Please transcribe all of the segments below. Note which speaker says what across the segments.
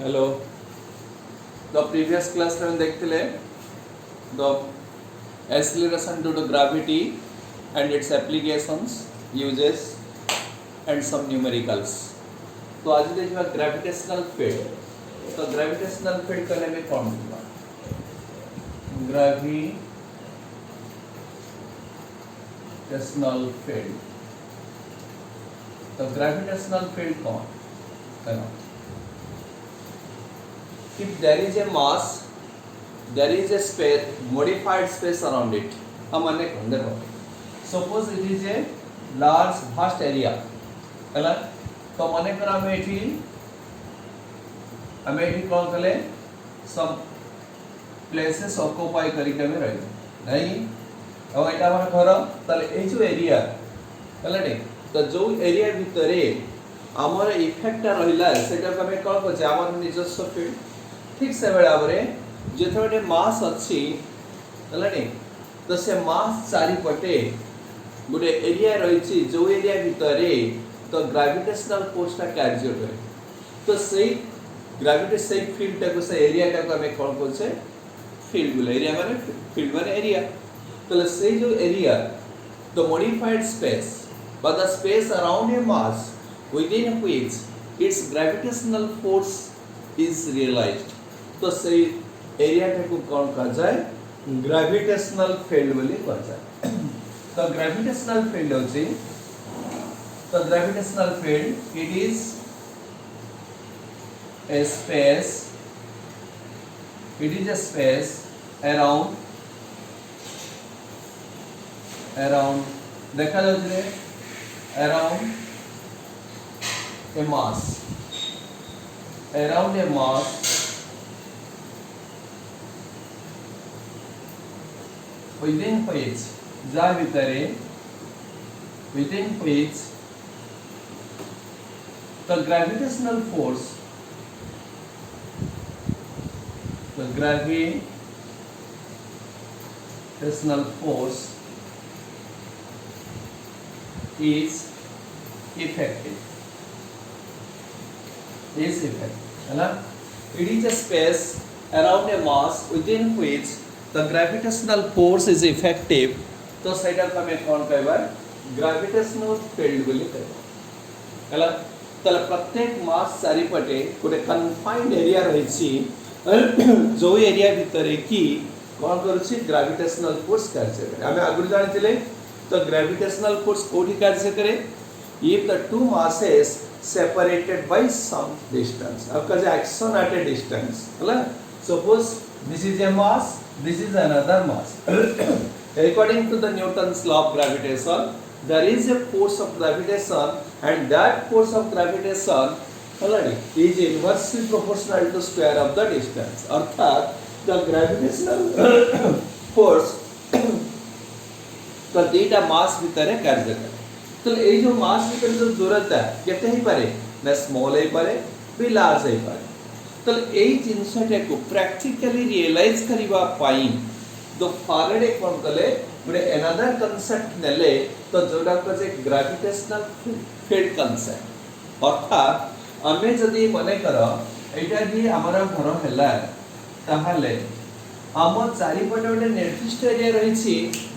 Speaker 1: Hello the previous class में देखते the acceleration due to gravity and its applications uses and some numericals. तो आज देखिए gravitational field. तो ग्रेविटेशनल फील्ड कहले में कौन होगा? Gravitational field. तो ग्रेविटेशनल फील्ड कौन कहना? If there is a mass, there is a space, modified space around it. हम अन्य कौन देखो? Suppose it is a large vast area, है ना? तो मने कर हमें एठी कौन कले some places occupy करिके में रही नहीं? अब इटा हमारा घर ताले ए जो एरिया, है ना? तो जो एरिया भितरे आमर इफेक्ट रहिला सेटा को हमें कौन कहते? आमर निजस्व फील्ड। ठीक से भाव जो मास अच्छी तो से मास चारिपटे गोटे एरिया रही जो एरिया भितर तो ग्रेविटेशनल फोर्सटा कार्य करे। तो सही ग्रेविटी सही फील्ड को से एरिया को हमें कौन कहते? फील्ड बोले। एरिया माने फील्ड माने एरिया। तो सही जो एरिया तो modified space but the space around a mass within which its gravitational force is realised. तो सही एरिया को कौन कहा जाए? ग्रेविटेशनल फील्ड बोली कहा जाए। तो ग्रेविटेशनल फील्ड होची तो gravitational field it is a space around देखा जाए around a mass within which the gravitational force is effective है ना? It is a space around a mass within which the gravitational force is effective। तो सेटा को हमें कौन कहबा? ग्रेविटेशनल फील्ड बोली कहबा हला। तले प्रत्येक मास चारिपटे गोटे कन्फाइंड एरिया रहिछि जो एरिया भितरे की कौन करूछि? ग्रेविटेशनल फोर्स कार्य करे। हमें आगुर जानिथिले तो ग्रेविटेशनल फोर्स कोठी कार्य करे? if the two masses separated by some distance। अब कहे action at a distance हला। suppose this is a mass, this is another mass। According to the Newton's law of gravitation, there is a force of gravitation and that force of gravitation is inversely proportional to square of the distance। अर्थात the gravitational force तो दीटा मास भितर कार्य करे। तो ये जो मास भितर जो दूरता केते ही पारे ना स्मॉल ही पारे भी लार्ज ही पारे। तो यही जिनसटा को प्रैक्टिकली रियलाइज करबा पाई द फारेडे कोन कले गोटे अनदर कांसेप्ट नेले तो जोडा को जे ग्रेविटेशनल फील्ड कांसेप्ट। अर्थात हमें जदी मने करो एटा भी हमरा घर हैला ताहाले हम चारिपटे गोटे निर्दिष्ट एरिया रहिछि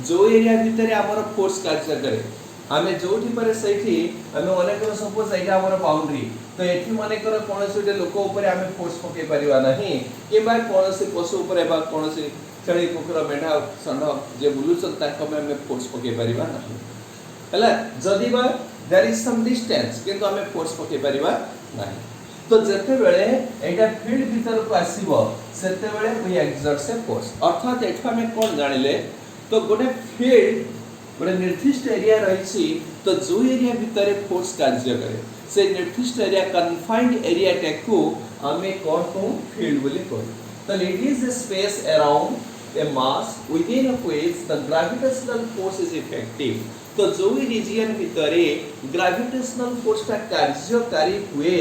Speaker 1: जो एरिया भितर हमर फोर्स कार्य करे। हमें जोठी परे सैठी हमें मने करो सपोज एटा हमर बाउंड्री तो एठी मने करो कोनोसी गोटे लोक ऊपर हमें फोर्स पके परिवा नहीं किबा कोनोसी पशु ऊपर बा कोनोसी छेड़ी कुकुर मेढा षंढ जे बुलुछन ताको हमें फोर्स पके परिवा नहीं हला। जदी बा देयर इज सम डिस्टेंस किंतु हमें फोर्स पके परिवा नहीं। तो जते बेले एटा फील्ड भीतर को आसीबो सेते बेले वी एक्सर्ट से फोर्स। अर्थात एठा हमें कोन जानिले तो गोटे फील्ड गोटे निर्दिष्ट एरिया रही तो जो एरिया भितर फोर्स कार्य करे से निर्दिष्ट एरिया कन्फाइंड एरिया टेकू हमें कौन को फील्ड बोली कहू। तो it is a space around a mass within which the gravitational force is effective. तो जो रीजन भितर ग्रेविटेशनल फोर्स का कार्यकारी हुए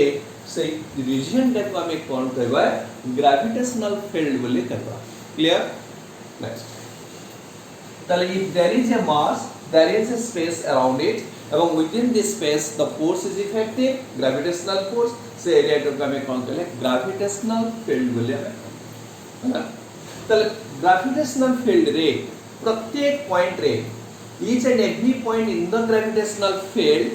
Speaker 1: से रीजन टेकू हमें कौन कहबा? ग्रेविटेशनल फील्ड बोली कहबा। Clear? Next if there is a mass, there is a space around it এবং within this space the force is effective gravitational force से एरियाटाକୁ ଆମେ କ'ଣ କହିଲେ gravitational field ବୋଲି ଆମେ ହେଲା ତାହେଲେ gravitational field ରେ प्रत्येक पॉइंट रे each and every point in the gravitational field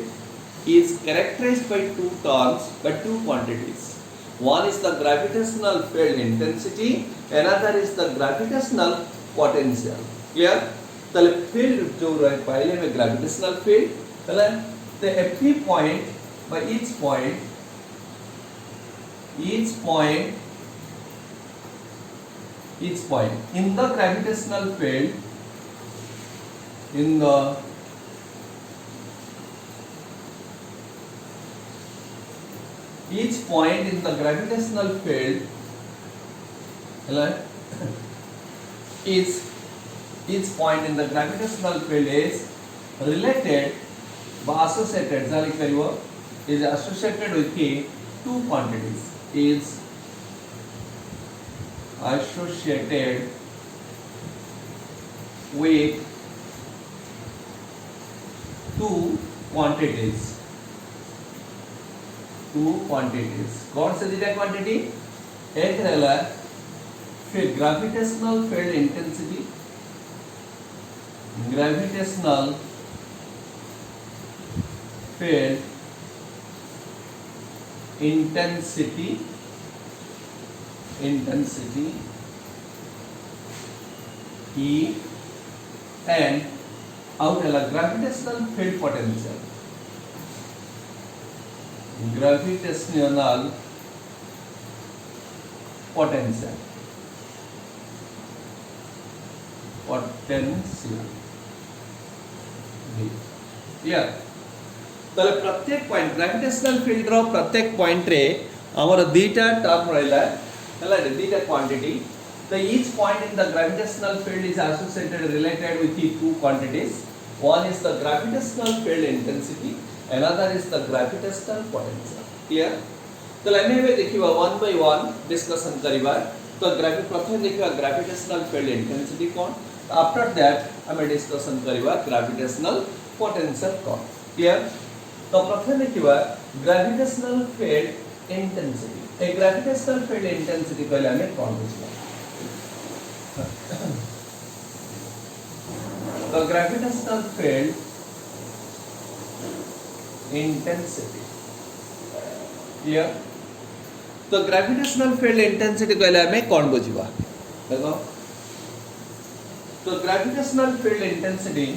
Speaker 1: is characterized by two terms by two quantities. One is the gravitational field intensity, another is the gravitational potential. Clear? ताले field जो रहे पहले में gravitational field ताले the every point by each point in the gravitational field in the each point in the gravitational field is each point in the gravitational field is related or associated is associated with two quantities is associated with two quantities कौन से दीटा quantity एक रहला फिर gravitational field intensity E and out रहला gravitational field potential clear ताले प्रत्येक point gravitational field रो प्रत्येक point रे हमर दीटा टर्म रहला हला दीटा quantity the each point in the gravitational field is associated related with the two quantities one is the gravitational field intensity another is the gravitational potential clear तो लेने में देखिबा one by one discussion करिबा तो प्रथम देखिबा gravitational field intensity cone after that हमें discussion करिबा gravitational potential कोन क्लियर तो प्रथम देखिबा gravitational field intensity ए gravitational field intensity कहले हमें कोन बुझबा the gravitational field intensity here तो gravitational field intensity कहले हमें कौन बुझिबा देखो तो gravitational field intensity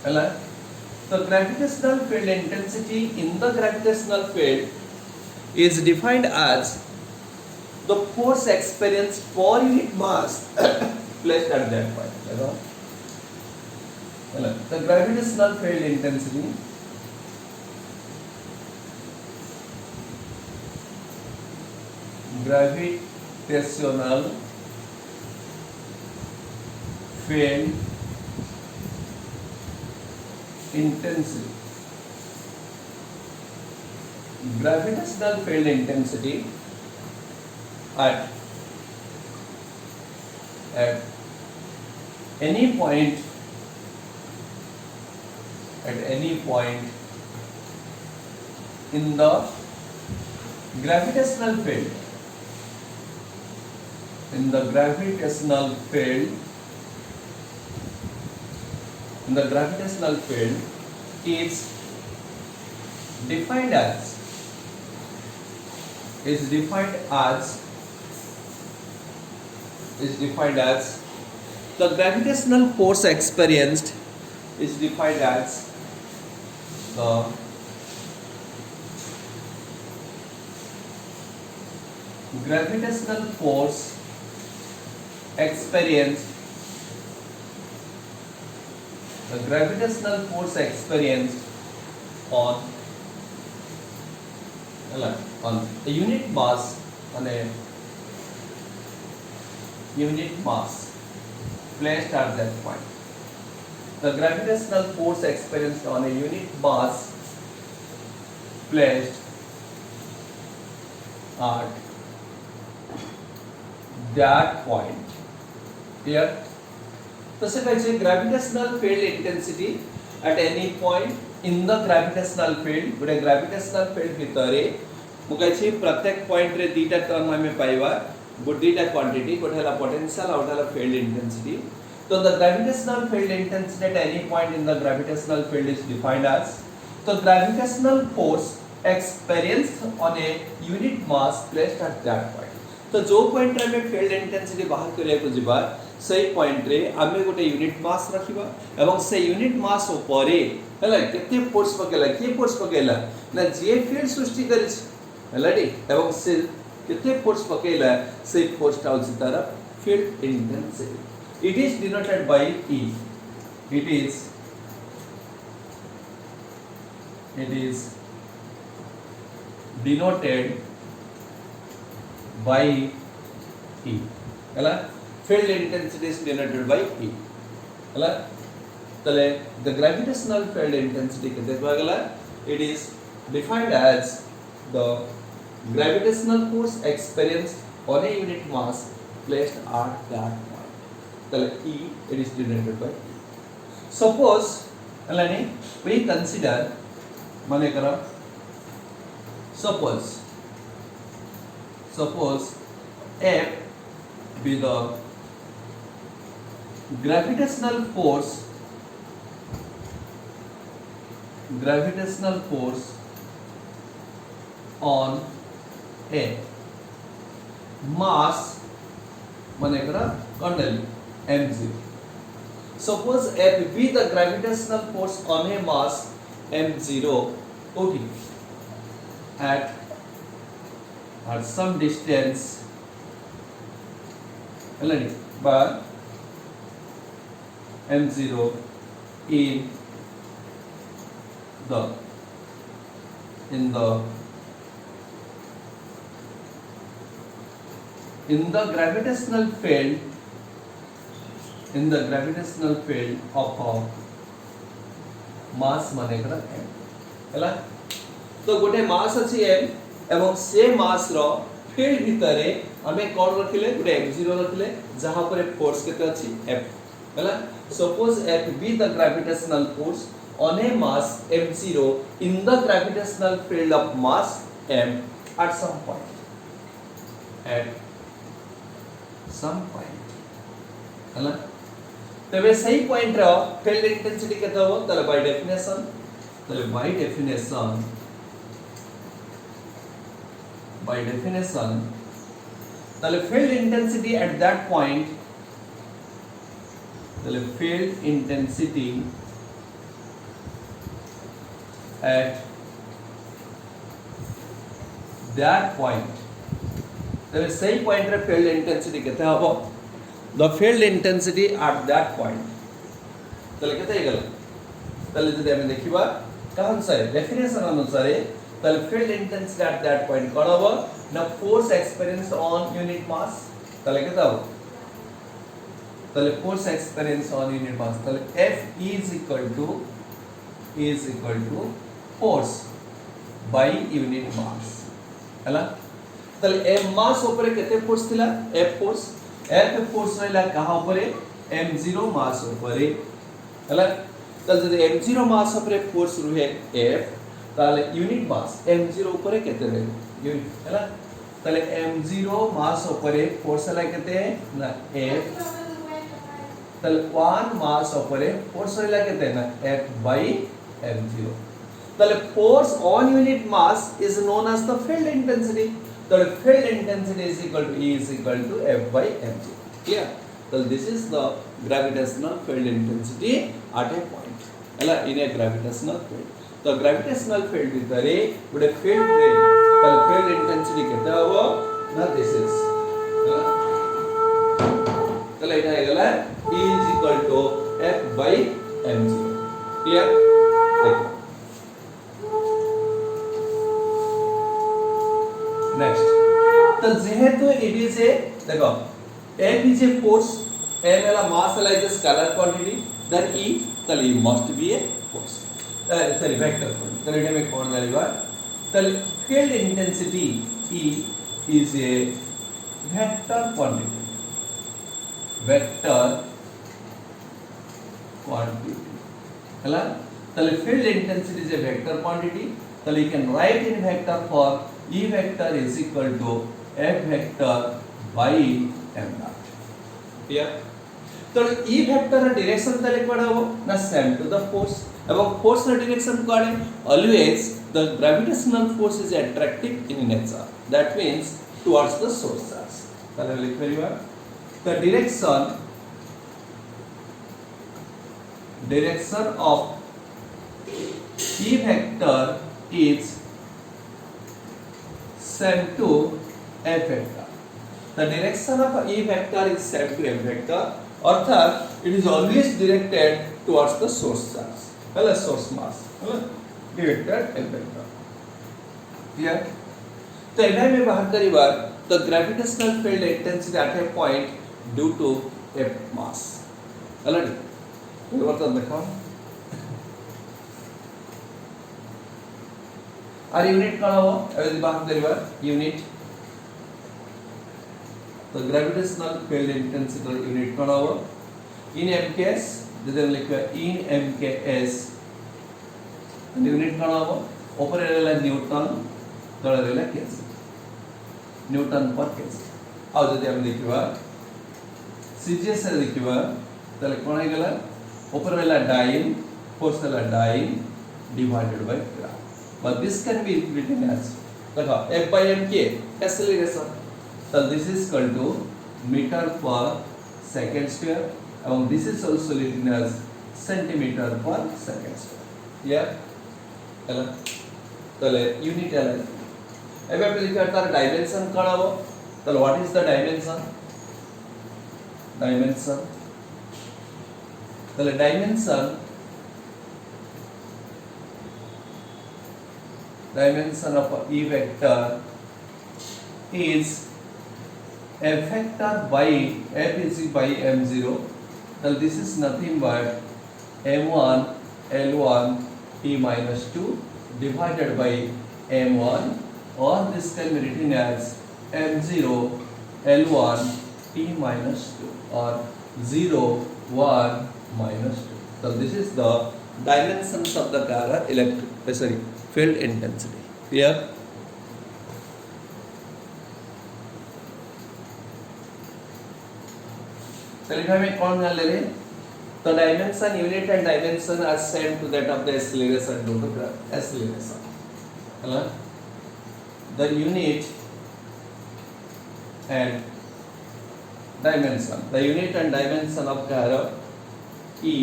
Speaker 1: है so gravitational field intensity in the gravitational field is defined as the force experienced per unit mass placed at that point the gravitational field intensity gravitational field intensity at any point in the gravitational field is defined as the gravitational force experienced is defined as the gravitational force experienced on a unit mass placed at that point the gravitational force experienced on a unit mass placed at that point here तो से कहे gravitational field intensity at any point in the gravitational field गोटे gravitational field भितरे मु कहे प्रत्येक point रे दीटा term हमें पाइबा दीटा क्वांटिटी गोटे हला पोटेंशियल और हला फील्ड इंटेंसिटी तो the gravitational field intensity at any point in the gravitational field is defined as the gravitational force experienced on a unit mass placed at that point तो जो point रे हमें field intensity बाहर करिया को जिबा सही पॉइंट रे हमें गोटे यूनिट मास रखिबा एवं से यूनिट मास ऊपर हला केते फोर्स पकेला के फोर्स पकेला ना जे फील्ड सृष्टि करिस हलाडी एवं से केते फोर्स पकेला से force tau Tara field intensity it is denoted by E it is denoted by E हला field intensity is denoted by E हला तले the gravitational field intensity केते गला it is defined as the gravitational force experienced on a unit mass placed at that point तले E it is denoted by E suppose हला ने we consider माने करा suppose F be the gravitational force on a mass माने करा colonel m0 suppose F be the gravitational force on a mass m0 okay at some distance by m0 in the gravitational field of a mass माने करा m हला तो गोटे मास अछि m एवं से मास रो फील्ड भितरे हमें कोन रखिले गोटे m0 रखिले जहां पर फोर्स केते अछि f हला suppose f be the gravitational force on a mass m0 in the gravitational field of mass m at some point हला तबे सही पॉइंट रो फील्ड इंटेंसिटी केते हो तले by definition the field intensity at that point तबे सही point रे field intensity केते हबो the field intensity at that point तले केते हे गला तले जदि हम देखिबा कौन सा डेफिनेशन अनुसार तले field intensity at that point कोन हबो ना फोर्स एक्सपीरियंस ऑन यूनिट मास तले केते हबो तले फोर्स एक्सपीरियंस ऑन यूनिट मास तले F is equal to force by unit mass हला तले m मास ऊपर केते फोर्स थिला F फोर्स रहला कहां ऊपर m0 मास ऊपर हला तले जदि m0 मास ऊपर फोर्स रुहे F ताले यूनिट मास m0 ऊपर केते रहे यूनिट हला तले m0 मास ऊपर फोर्स हला केते ना F तले 1 मास ऊपर फोर्स रहला केते ना F by m0 तले force on unit mass is known as the field intensity the field intensity is equal to F by mg clear so this is the gravitational field intensity at a point hela in a gravitational field तो gravitational field भितरे गोटे field रे तो field intensity केते हबो ना this is तले एटा हे गला E is equal to F by mg clear देखो नेक्स्ट तो जेहेतु इट इज ए देखो m is a force m है मास है स्केलर क्वांटिटी देन E তাহলে E must be a force sorry vector quantity তাহলে এটা আমি কোন জানিবা তাহলে field intensity E is a vector quantity হলা তাহলে field intensity is a vector quantity তাহলে you can write in vector form E vector is equal to F vector by m naught clear তাহলে E vector এর direction তাহলে code হবে না same to the force এবং force এর direction code always the gravitational force is attractive in nature that means towards the source charge তাহলে লিখে দিবা the direction of E vector is same to F vector. The direction of E vector is same to F vector. অর্থাৎ it is always directed towards the source charge. Well, source mass. Directed F vector. Clear? तो इधर में बाहर करी बार the gravitational field intensity at a point due to F mass. Already. ये बात देखो. আর unit কোন হবো যদি বাহার করিবা ইউনিট তো গ্র্যাভিটেশনাল ফিল্ড ইন্টেন্সিটি ইউনিট কোন হবো ইন mks যদি আমরা লিখবা ইন mks ইউনিট কোন হবো উপরে রইলা নিউটন তলে রইলা কেজি নিউটন পার কেজি আর যদি আমরা লিখবা সিজিএস এর লিখবা তাহলে কোন হই গেল উপরে রইলা ডাইন ফোর্স রইলা dyne divided by gram. But this can be written as F by mk acceleration. So this is equal to meter per second square and this is also written as centimeter per second square. Yeah? Hello? তাহলে unit এর এবার আপনি লিখা তার dimension কাটাবো তাহলে what is the dimension তাহলে dimension of E vector is F vector by F is by m0. Well, this is nothing but m1 L1 t minus 2 divided by m1 or this can be written as m0 L1 t minus 2 or 0 1 minus 2. So this is the dimensions of the field intensity. Clear? चलिए हमें कौन ध्यान ले रहे तो dimension unit and dimension are same to that of the acceleration due to acceleration है the unit and dimension of कैरो E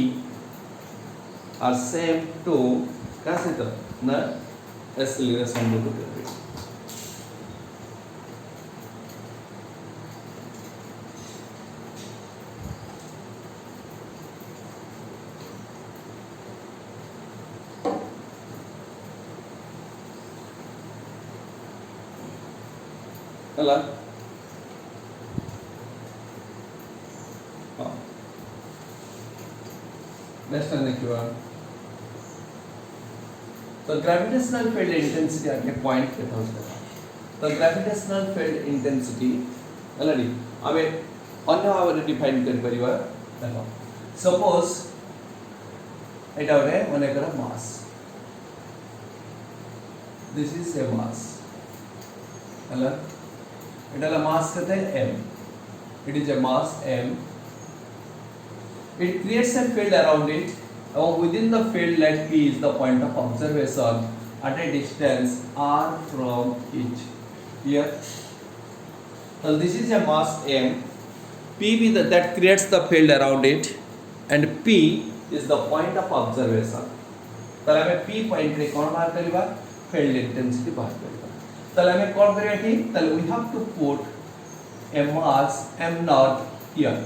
Speaker 1: are same to कैसे तो ना एक्सीलरेशन ड्यू टू ग्रेविटी चला हाँ नेक्स्ट आने की बात तो ग्रेविटेशनल फील्ड इंटेंसिटी आगे पॉइंट के था उसका तो ग्रेविटेशनल फील्ड इंटेंसिटी अलरेडी अबे अन्य आवर डिफाइन कर परिवार देखो सपोज এটা ওরে মনে করো মাস দিস ইজ এ মাস হলো এটা হলো মাস কত m it is a mass m it creates a field around it and within the field let p is the point of observation at a distance r from it here so this is a mass m p be that creates the field around it and p is the point of observation তাহলে আমি p point রে কোন বার করিবা field intensity বার করিবা তাহলে আমি কোন করি এটি তাহলে we have to put a mass m naught here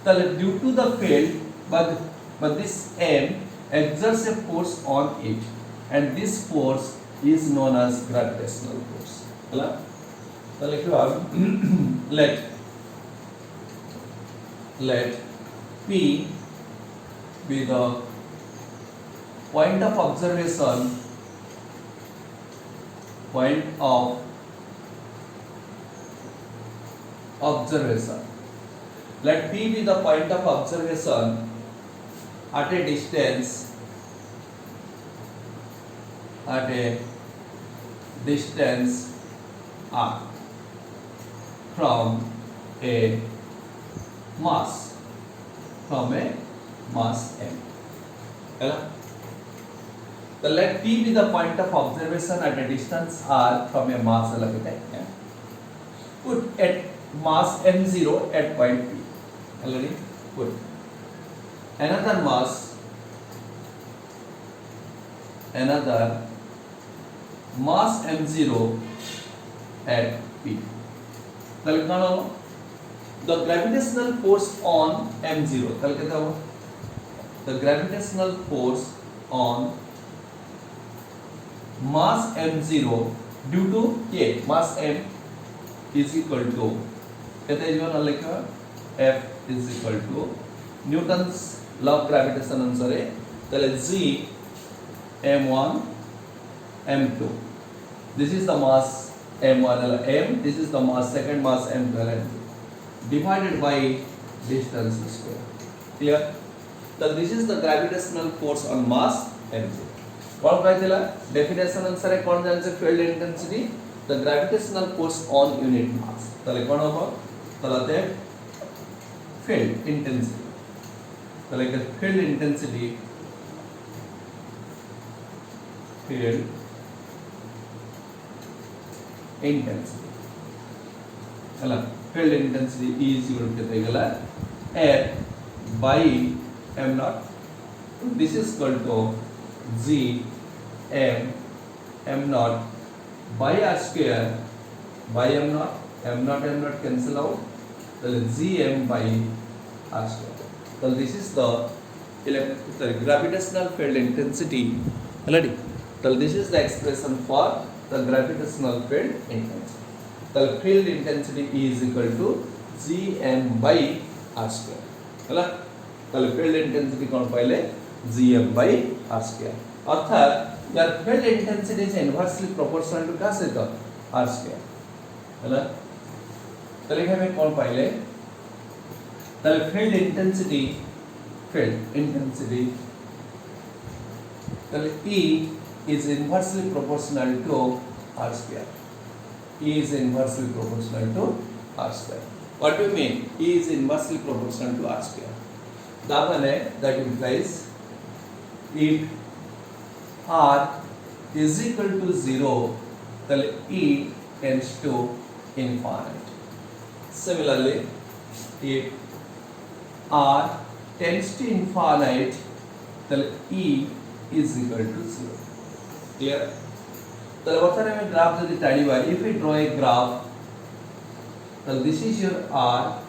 Speaker 1: তাহলে due to the field but this m exerts a force on it and this force is known as gravitational force হলো তাহলে কি হবে let p be the point of observation, point of observation, let P be the point of observation at a distance r from a mass m. So let P be the point of observation at a distance r from a mass m. Put at mass m0 at point P. Already put another mass m0 at P. The gravitational force on m0, the gravitational force on mass m0 due to k, mass m is equal to F is equal to Newton's law of gravitation अनुसारे G m1 m2. This is the mass m1 m. This is the mass second mass m2 divided by distance square. Clear? So this is the gravitational force on mass m0. कौन कहला definition अनुसार कौन जान से field intensity the gravitational force on unit मास तले कौन होबो तलते field intensity तले के फील्ड इंटेंसिटी हला field intensity E is equal to केते गेला F by m naught. This is equal to G m naught by r square by m naught cancel out. So G m by r square. So this is the gravitational field intensity. Already. So this is the expression for the gravitational field intensity. The field intensity E is equal to G m by r square. हला तो field intensity कौन पाइले Gm by r square. अर्थात यार field intensity is inversely proportional to क्या से तो r square. हला तो लिखे में कौन पाइले तो field intensity तो E is inversely proportional to r square. E is inversely proportional to r square. What do you mean? E is inversely proportional to r square. That implies if r is equal to 0, then E tends to infinite. Similarly, if r tends to infinite, then E is equal to 0. Clear? So what are we graph the study by? If we draw a graph, then this is your r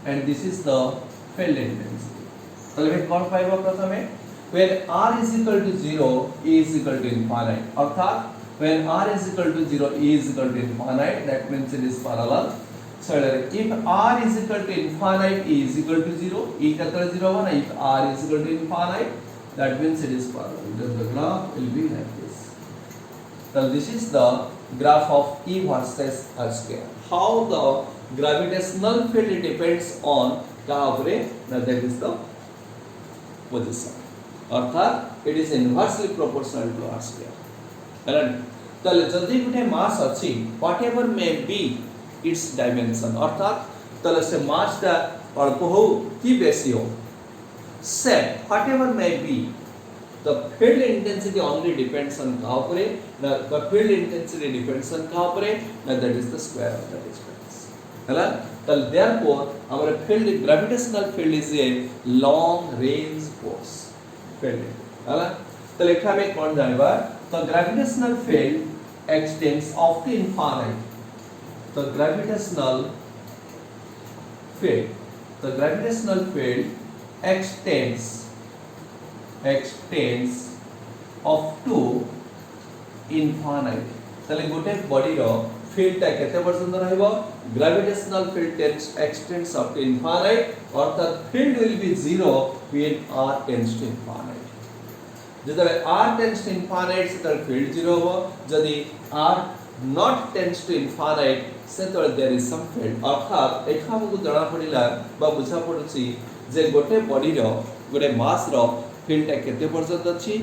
Speaker 1: and this is the field intensity. So we कौन पाएगा प्रथमे? When r is equal to 0, E is equal to infinite. अर्थात when r is equal to 0, E is equal to infinite. That means it is parallel. So if r is equal to infinite, E is equal to 0. E का तरह 0 होगा ना? If r is equal to infinite, that means it is parallel. Then the graph will be like this. So this is the graph of E versus r square. How the gravitational field depends on that is the position. अर्थात it is inversely proportional to r square. तो जदि गुटे मास अछि whatever may be its dimension अर्थात तले से मास ता अल्प हो कि बेसी हो set whatever may be the field intensity only depends on the field intensity depends on that is the square of the distance. So therefore our field gravitational field is a long range force field. तो लिखा में कौन जानेगा तो gravitational field extends up to infinite. The gravitational field extends up to infinite. तले गोटे body रो field ता केते पर्यंत रहइबो gravitational field extends up to infinite अर्थात field will be 0 when r tends to infinite. যেতবে r tends to infinite সেতবে field 0 হবো যদি r not tends to infinite সেতবে there is some field অর্থাৎ এখা আমাকে জনা পড়িলা বা বুঝা পড়ুছি যে গোটে বডি র গোটে মাস র ফিল্ডটা কেতে পর্যন্ত আছে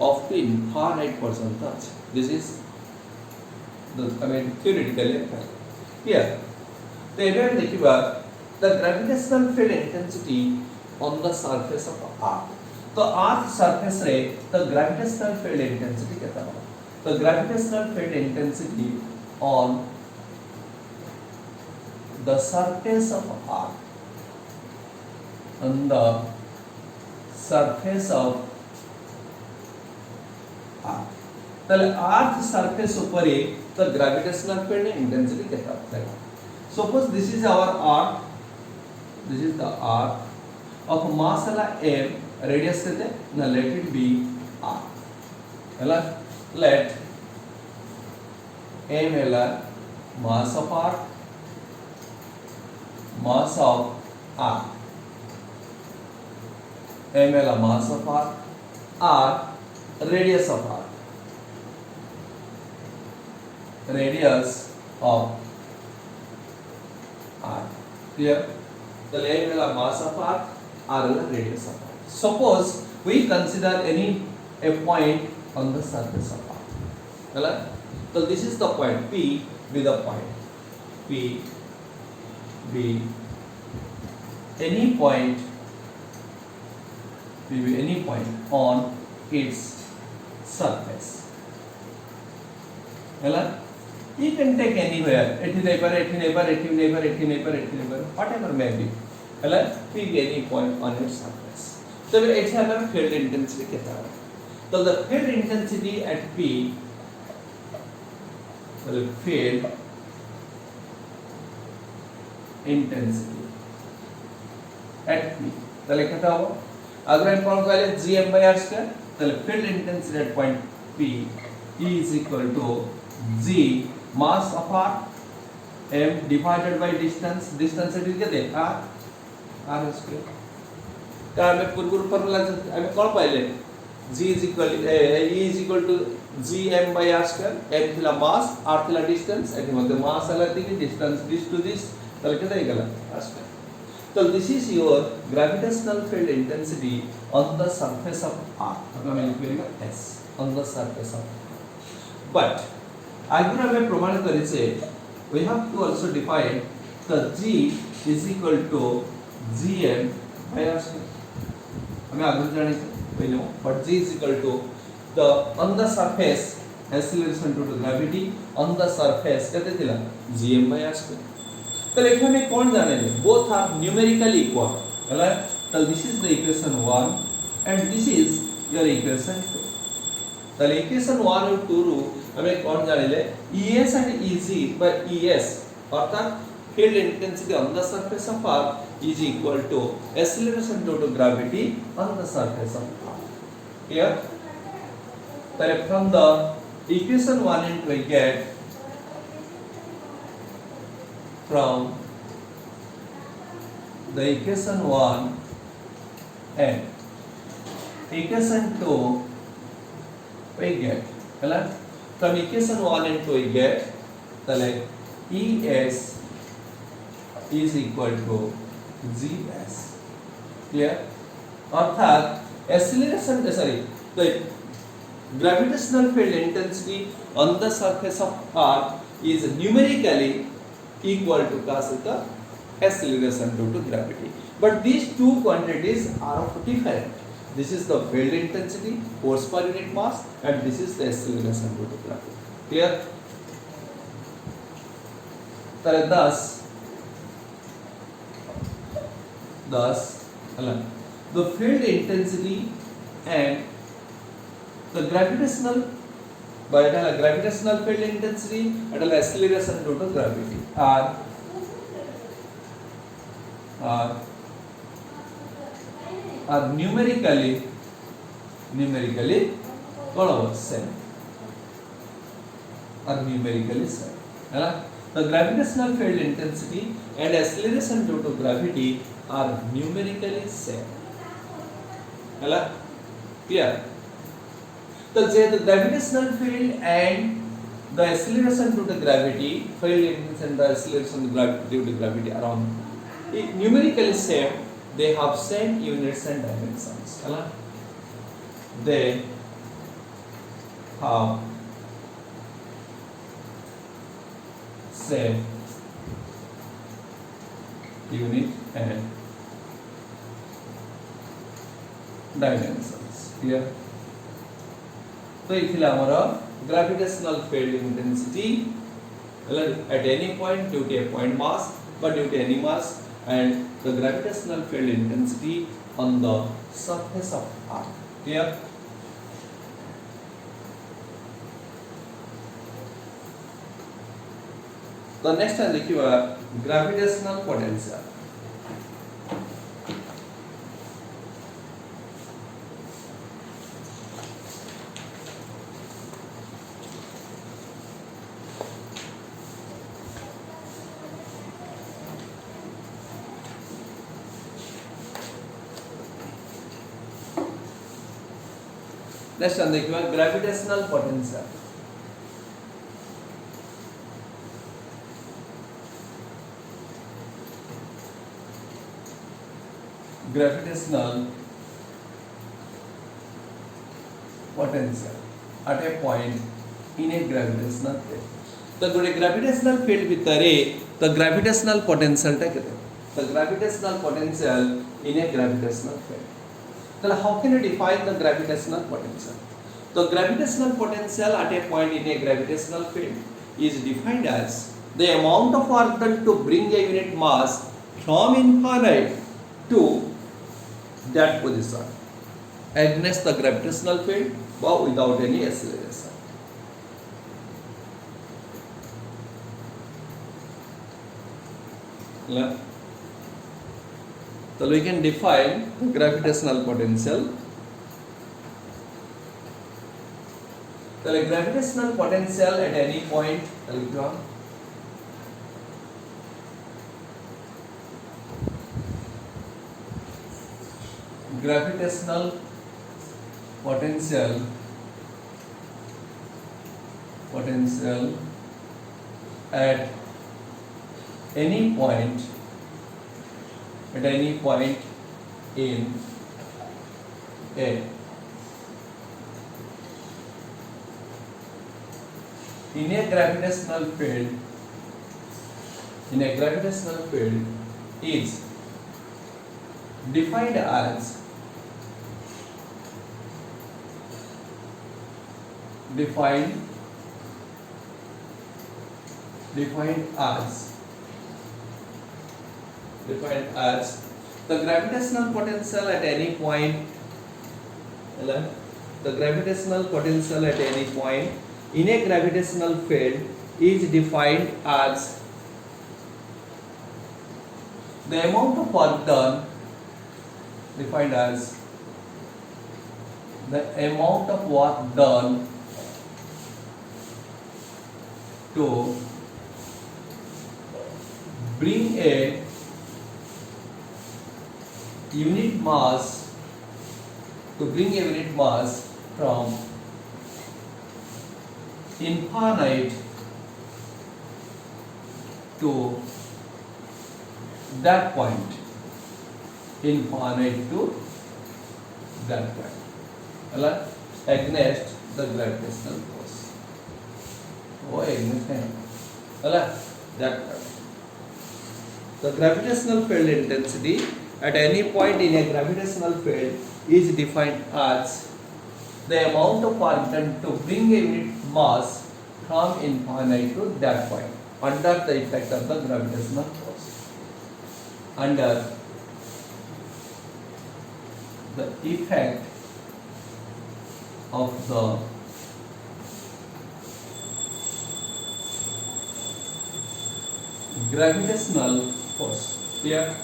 Speaker 1: অফ টু ইনফাইনাইট পর্যন্ত আছে this is I mean theoretically here তো এবার দেখিবা the gravitational field intensity on the surface of earth तो earth surface रे the gravitational field intensity केता हो the gravitational field intensity on the surface of earth on the surface of earth তাহলে earth surface উপরে the gravitational field intensity केता हो suppose this is our earth this is the earth of mass ala m radius kete na let it be r hala let m hala mass of earth mass of r m hala mass of earth r radius of earth radius of r clear the m hala mass of earth r hala radius of earth suppose we consider any a point on the surface of earth hala so this is the point p be the point p be any point p be any point on its surface hala you can take anywhere ethi neighbor whatever may be hala p be any point on its surface so it's our field intensity keta hai so the field intensity at p well field intensity at p তাহলে keta hobo agar আমি কোন কইলে gm by r square তাহলে field intensity at point p is equal to g mass of earth m divided by distance এটি কেতে r square কারণ আমি পূর্বর formula আমি কোন পাইলে g is equal e is equal to gm by r square m থিলা mass r থিলা distance এর মধ্যে mass আলা দিকে distance this to this তাহলে কেতে গেল r square so this is your gravitational field intensity on the surface of earth আমি লিখব s on the surface of earth but আগে আমি প্রমাণ করেছে we have to also define the g is equal to gm by r square আমি আগে জানি we know but g is equal to the on the surface acceleration due to gravity on the surface কত ছিল gm by r square তাহলে এখানে কোন জানেন both are numerically equal তাহলে this is the equation 1 and this is your equation 2 তাহলে equation 1 और 2 ରୁ আমি কোন জানিলে es and eg by es অর্থাৎ field intensity on the surface of earth is equal to acceleration due to gravity on the surface of earth here so from the equation 1 and 2 we get from the equation 1 and equation 2 we get hello from equation 1 and 2 we get তাহলে es is equal to gs clear অর্থাৎ acceleration sorry the gravitational field intensity on the surface of earth is numerically equal to the acceleration due to gravity but these two quantities are of different this is the field intensity force per unit mass and this is the acceleration due to gravity clear তাহলে thus the field intensity and the gravitational by the gravitational field intensity and the acceleration due to gravity are numerically what about same are numerically same है the gravitational field intensity and acceleration due to gravity are numerically same है clear तर जे the gravitational field and the acceleration due to gravity, field length and the acceleration due to gravity around numerically same, they have same units and dimensions. They have same unit and dimensions. Clear? So इथिला हमारा gravitational field intensity at any point due to a point mass, but due to any mass, and the gravitational field intensity on the surface of Earth. Clear? The next one लिखिए gravitational potential. Next one देखिए gravitational potential. Gravitational potential at a point in a gravitational field. तो गोटे gravitational field भितरे the gravitational potential टा केते? The gravitational potential in a gravitational field. So how can you define the gravitational potential? The gravitational potential at a point in a gravitational field is defined as the amount of work done to bring a unit mass from infinite to that position against the gravitational field but without any acceleration. Yeah. So we can define gravitational potential. So gravitational potential at any point electron gravitational potential at any point in a in a gravitational field is defined as defined as the gravitational potential at any point in a gravitational field is defined as the amount of work done to bring a unit mass from infinite to that point against the gravitational force that point. The gravitational field intensity at any point in a gravitational field is defined as the amount of work done to bring a unit mass from infinite to that point under the effect of the gravitational force. Under the effect of the gravitational force. Clear?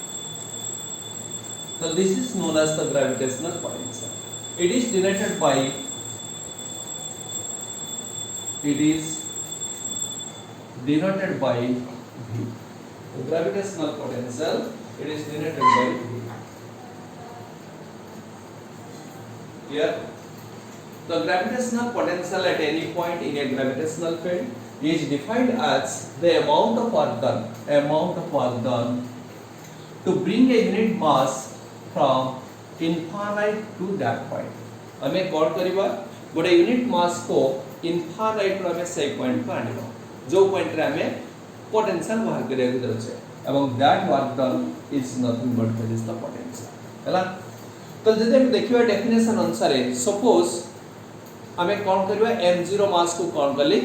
Speaker 1: So this is known as the gravitational potential. It is denoted by V. The gravitational potential, it is denoted by V. Here The gravitational potential at any point in a gravitational field is defined as the amount of work done to bring a unit mass from infinite to that point. हमें कौन करिबा गोटे unit mass को infinite रो हमें से point को आनिबा जो point रे हमें पोटेंशियल बाहर करिया के दउछे एवं that work done is nothing but that is the potential हला तो जदि हम देखिबा डेफिनेशन अनुसार सपोज हमें कौन करबा m0 मास को कौन करली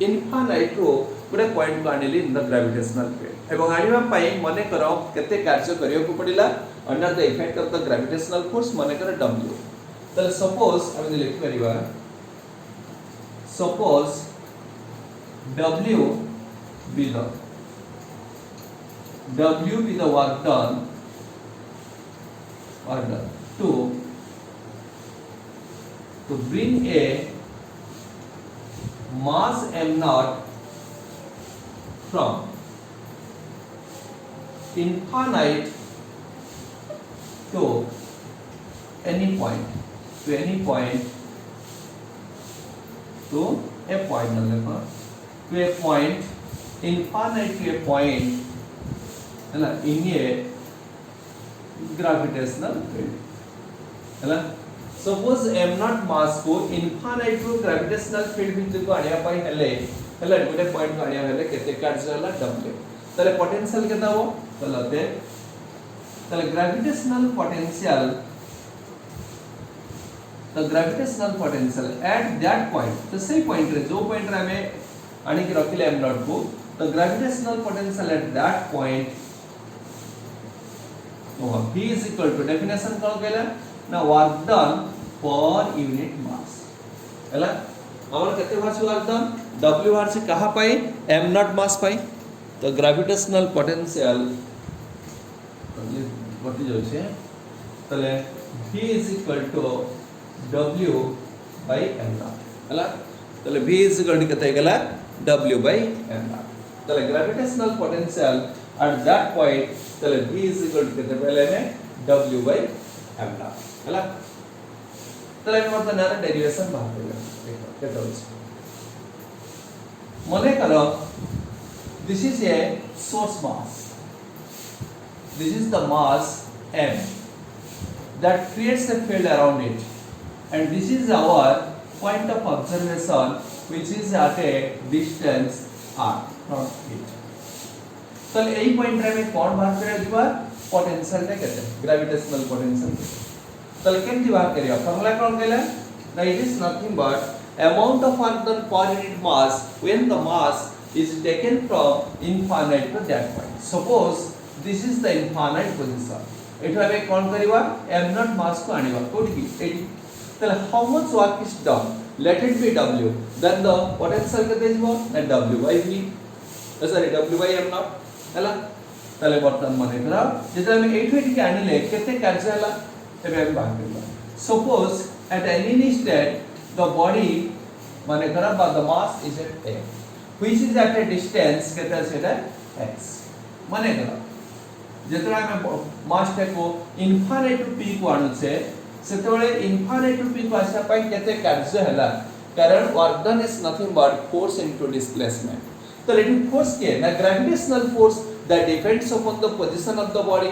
Speaker 1: इनफाइनाइट रो गोटे पॉइंट को आनिली इन द ग्रेविटेशनल फील्ड एवं आनिबा पई मने करो केते कार्य करियो को पडिला under the effect of the gravitational force मने कर w तो सपोज हम लिख परिबा suppose w be the work done to bring a mass m0 from infinite to any point to a point infinite to a point है ना in a gravitational field है ना suppose m0 mass को infinite to gravitational field भितर को आनिया पाई हेले गोटे point को आनिया हेले केते कार्य होला w तले पोटेंशियल केता हो तलते तले gravitational potential at that point तो सही पॉइंट रे जो पॉइंट रे हमें आनी के रखिले m0 को the gravitational potential at that point V is equal to definition कौन कहला ना work done per unit mass हैला हमर केते वर्ष work done W वर्ष कहा पाई m0 mass पाई तो gravitational potential कथि जो छै तले V is equal to W by m0 हैला तले V is equal to केते गेला W by m0 तले gravitational potential at that point तले V is equal to केते पहले में W by m0 हैला तले मतलब ना डेरिवेशन बाहर देला देखो केते होछ मने करो this is a source mass this is the mass m that creates a field around it and this is our point of observation which is at a distance r from it तो एई point रे में कोन बाहर करे दिबा potential टा केते gravitational potential तो केन दिबा करियो फॉर्मूला कोन कहला ना it is nothing but amount of work done per unit mass when the mass is taken from infinite to that point suppose this is the infinite position एठा बे कोन करिवा m0 मास को आनिबा कोठी की एठी तले how much work is done let it be w then the potential केते दिबो ना w by v sorry w by m0 हला तले बर्तन माने करा जेते हम एठी के आनिले केते कार्य हला तबे हम बात करबा suppose at any instant the body माने करा but the mass is at a which is at a distance केते सेटा x माने करा जेतरा हम मास टे को इनफाइनाइट टू p को आनु छे सेतबेले इनफाइनाइट टू p को आसा पाई केते कार्य हला कारण work done is nothing but force into displacement तो लेट फोर्स के ना gravitational force that depends upon the position of the body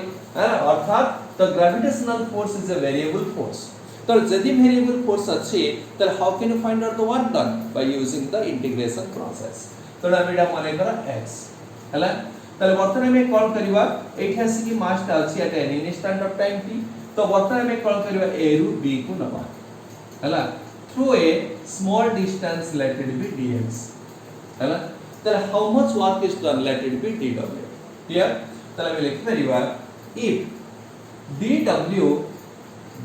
Speaker 1: अर्थात the gravitational force is a variable force तो यदि वेरिएबल फोर्स अछि तो how can you find out the work done by using the integration process तो एटा माने कर x हला तले वर्तमान में कॉल करबा एठी आसी की मास ता अछि at any instant of time t तो वर्तमान में कॉल करबा a रु b को नबा हला through a small distance let it be dx हला तले how much work is done let it be dw clear तले मैं लिख परिबा if dw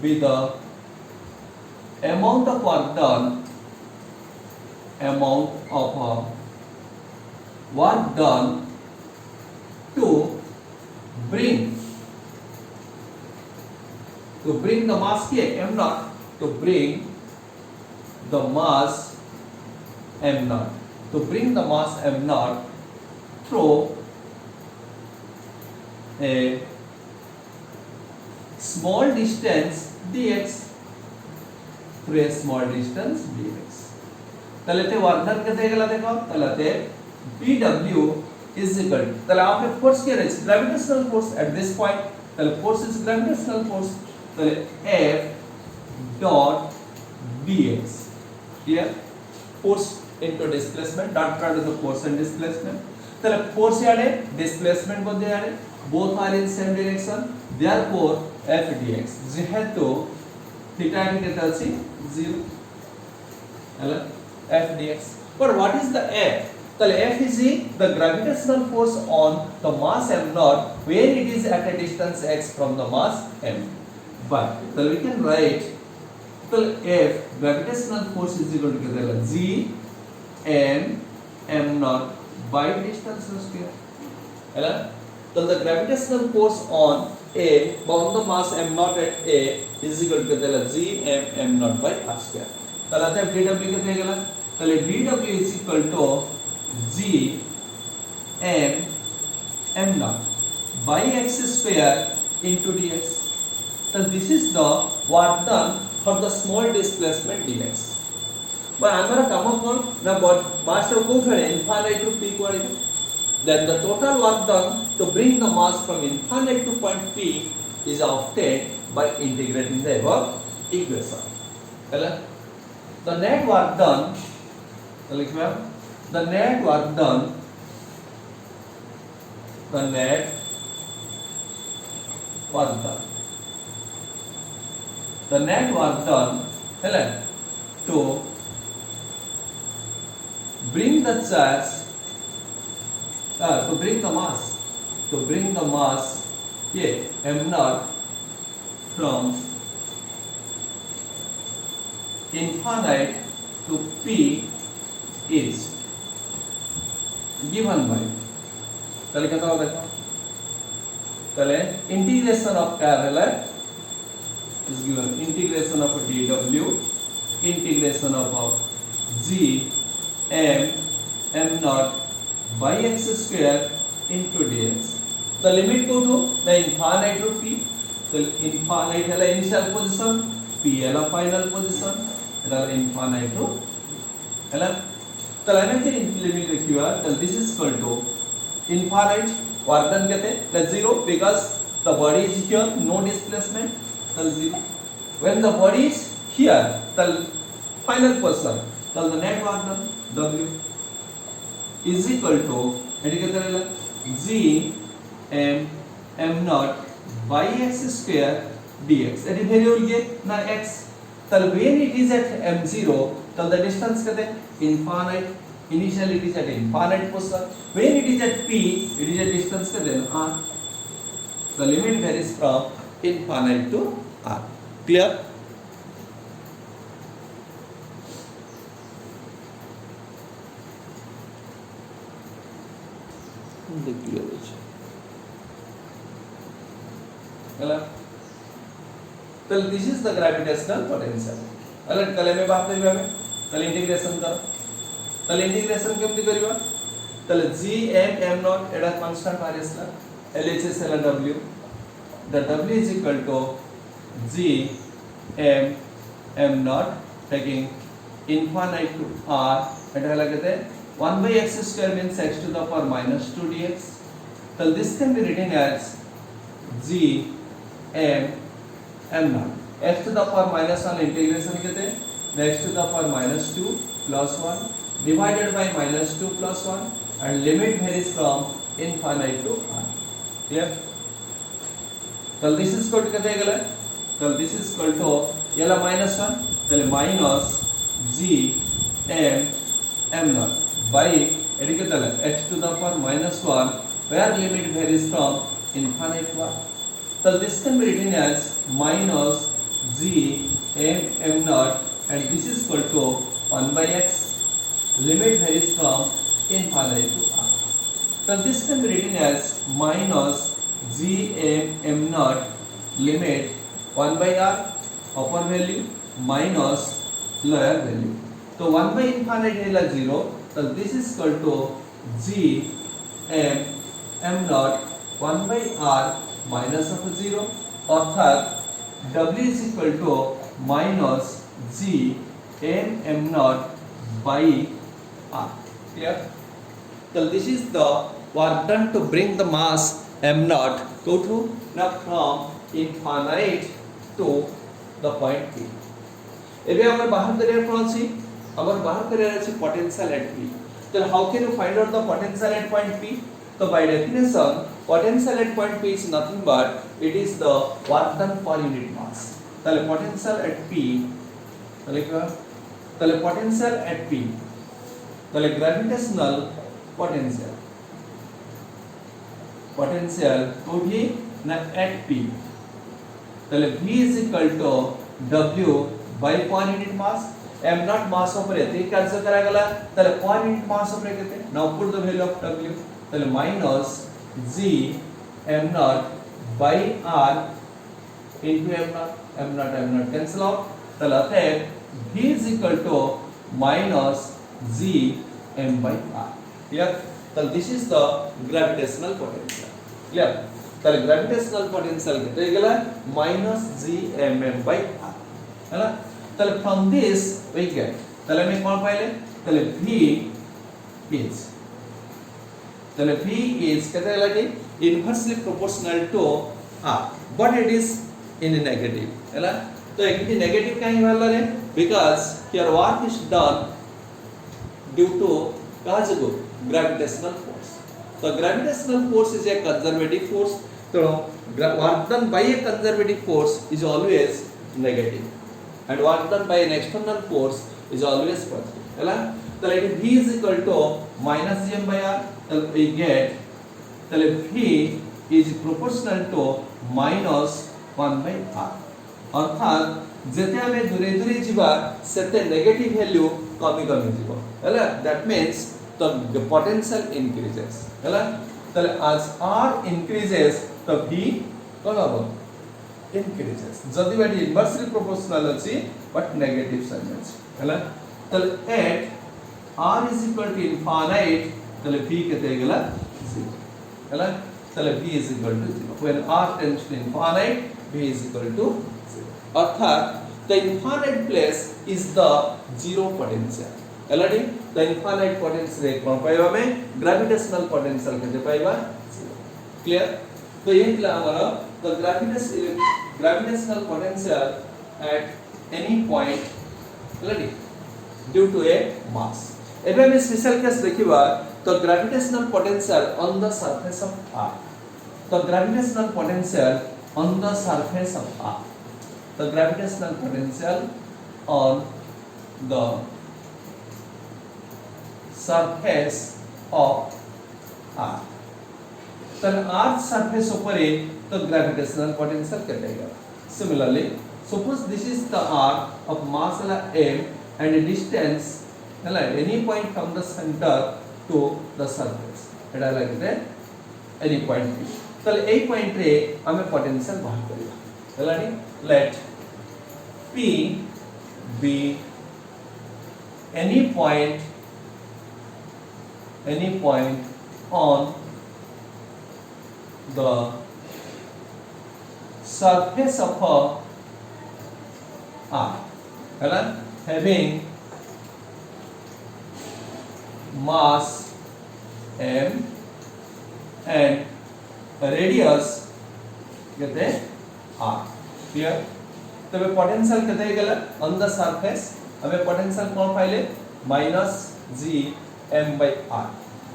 Speaker 1: be the amount of work done to bring the mass here m0 to bring the mass m0 through a small distance dx through a small distance dx তাহলে তে work done কত হয়ে গেল দেখো তাহলে তে bw is equal তাহলে आपने फोर्स क्या है gravitational force at this point তাহলে फोर्स इज ग्रेविटेशनल फोर्स তাহলে f dot dx here force into displacement dot product of the force and displacement তাহলে force यारे displacement বলতে यारे both are in same direction therefore f dx যেহেতু theta এর কত আছে 0 তাহলে f dx but what is the f তাহলে f is the gravitational force on the mass m naught where it is at a distance x from the mass m but then we can write well f gravitational force is equal to kya dega g m m naught by distance square है ना तो the gravitational force on a on the mass m naught at a is equal to kya dega g m m naught by r square তাহলে आता है dw कितना हो गया তাহলে dw is equal to g m m naught by x square into dx so this is the work done for the small displacement dx but amara come upon now what master go for infinite to p coordinate then the total work done to bring the mass from infinite to point p is obtained by integrating the above equation hello the net work done the net work done the net work done the net work done to bring the charge to bring the mass m naught from infinite to p is given by তাহলে কত হবে দেখো তাহলে integration of parallel is given integration of dw integration of g m m naught by x square into dx the limit go to the infinite to p so infinite है initial position p है final position এটা infinite to है তাহলে আমি কি limit লিখিবা তাহলে this is equal to infinite work done कहते हैं that's 0 because the body is here no displacement then 0 when the body is here the final position then the net work done w is equal to एडी कितना रहला g m m naught by x square dx एडी variable के ना x then when it is at m0 then the distance कहते हैं infinite initially it is at infinite position when it is at p it is at distance कहते हैं r the limit varies from infinite to r clear clear আছে hello तो this is the gravitational potential अलग कले में बात नहीं भावे तले इंटीग्रेशन करो तले इंटीग्रेशन केमती करिवा तले g m m naught एडा कांस्टेंट वारियसला LHS एला w the w is equal to g m m naught taking infinite to r एडा हला कहते हैं 1 by x square means x to the power minus 2 dx so this can be written as g m m naught x to the power minus 1 integration कहते हैं x to the power minus 2 plus 1 divided by minus 2 plus 1 and limit varies from infinite to r clear so this is equal to कहते हैं गला so this is equal to यला minus 1 चले minus g m m naught by एडी कितना है x to the power minus 1 where limit varies from infinite to r so this can be written as minus g m m naught and this is equal to 1 by x limit varies from infinite to r so this can be written as minus g m m naught limit 1 by r upper value minus lower value so 1 by infinite है 0 so this is equal to g m m naught 1 by r minus of 0 अर्थात w is equal to minus G m m naught by r. Clear? So this is the work done to bring the mass m naught go to now from infinite to the point P. एबे हमर बाहर career कौन सी हमर बाहर career अछि potential at P. So how can you find out the potential at point P? So by definition potential at point P is nothing but it is the work done per unit mass. তাহলে potential at P তাহলে potential at P তাহলে gravitational potential कोठी ना at P তাহলে V is equal to W by per unit mass m not mass of एते cancel करा गला তাহলে per unit mass of केते now put the value of W তাহলে minus G m not by R into m not cancel out তাহলে অতএব V is equal to minus G m by R. Clear? So this is the gravitational potential. Clear? তাহলে gravitational potential কেটে গেল minus G m m by R. है ना? তাহলে from this we get তাহলে আমি কোন পাইলে তাহলে V is কেটে গেল কি inversely proportional to R but it is in a negative है ना तो एकिटी नेगेटिव काहे वाला रे because here work is done due to काजगो gravitational force. So gravitational force is a conservative force. So work done by a conservative force is always negative and work done by an external force is always positive. है ना तो like V is equal to minus Gm by R. So we get so V is proportional to minus 1 by R. अर्थात जेते आमे दूरे दूरे जीवा सेते नेगेटिव वैल्यू कमी कमी जीवो हैला that means the potential increases हैला तले as R increases तो V कोन हबो increases जदि बाटी इनवर्सली प्रोपोर्शनल अछि बट नेगेटिव साइन अछि हैला तले at R is equal to infinite तले V केते गेला 0 हैला तले V is equal to 0 when R tends to infinite V is equal to अर्थात the infinite place is the zero potential already the infinite potential रे कोन पाइबा में gravitational potential केते पाइबा clear तो ये हिला हमर the gravitational potential at any point already due to a mass एबे में स्पेशल केस देखिबा तो gravitational potential on the surface of R the gravitational potential on the surface of R the gravitational potential on the surface of R. So R surface ऊपर तो gravitational potential कटेगा. Similarly, suppose this is the R of mass m and a distance any point from the center to the surface. एटा लागे any point P. तो ए point रे हमें potential बाहर करिया. हैलानी let P be any point on the surface of R है ना having mass m and radius कहते हैं R. Clear? तबे पोटेंशियल केते गेला ऑन द सरफेस हमें पोटेंशियल कोन पाइले minus G m by R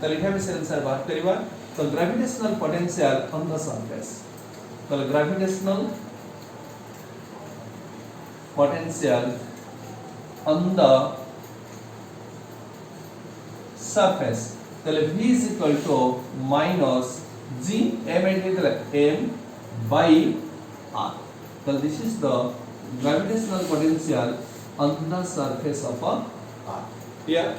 Speaker 1: तो लिखा में आंसर बात करिबा तो gravitational potential on the surface तो gravitational potential on the surface तो V is equal to minus G m m by R. So this is the gravitational potential on the surface of a R. Here,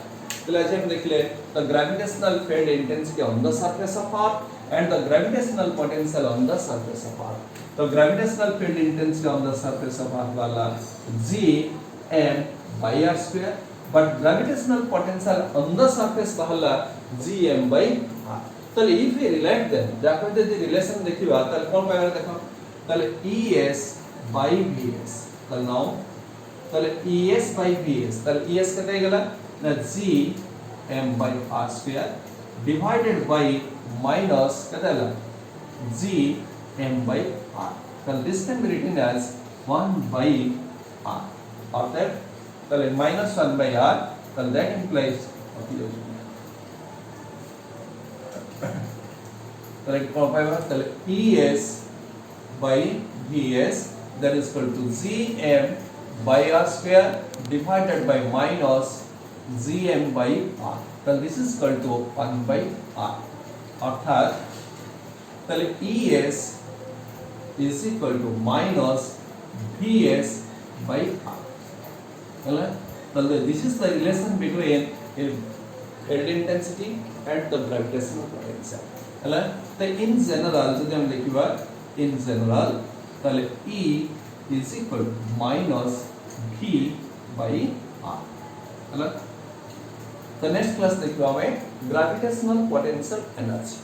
Speaker 1: तो आज हम देख ले the gravitational field intensity on the surface of R and the gravitational potential on the surface of R. तो gravitational field intensity on the surface of R वाला G m by R square, but gravitational potential on the surface वाला G m by R. तो if we relate them, जाकर यदि relation देखिबा तो कौन पाएगा देखो ताले ES by VS. So now তাহলে ES বাই VS, তাহলে ES কত হয়ে গেল না GM by R square divided by minus কত হলো GM বাই R, তাহলে this can be written as 1 by R, অর্থাৎ তাহলে minus 1 by R, তাহলে that implies তাহলে কত পাবো, তাহলে ES by VS that is equal to GM by R square divided by minus GM by R, তাহলে this is equal to 1 by R, অর্থাৎ তাহলে ES is equal to minus VS by R, তাহলে this is the relation between field intensity and the gravitational potential, তাহলে in general যদি আমরা লিখি in general তাহলে E is equal to minus V by R, তো next class দেখবো আমরা gravitational potential energy.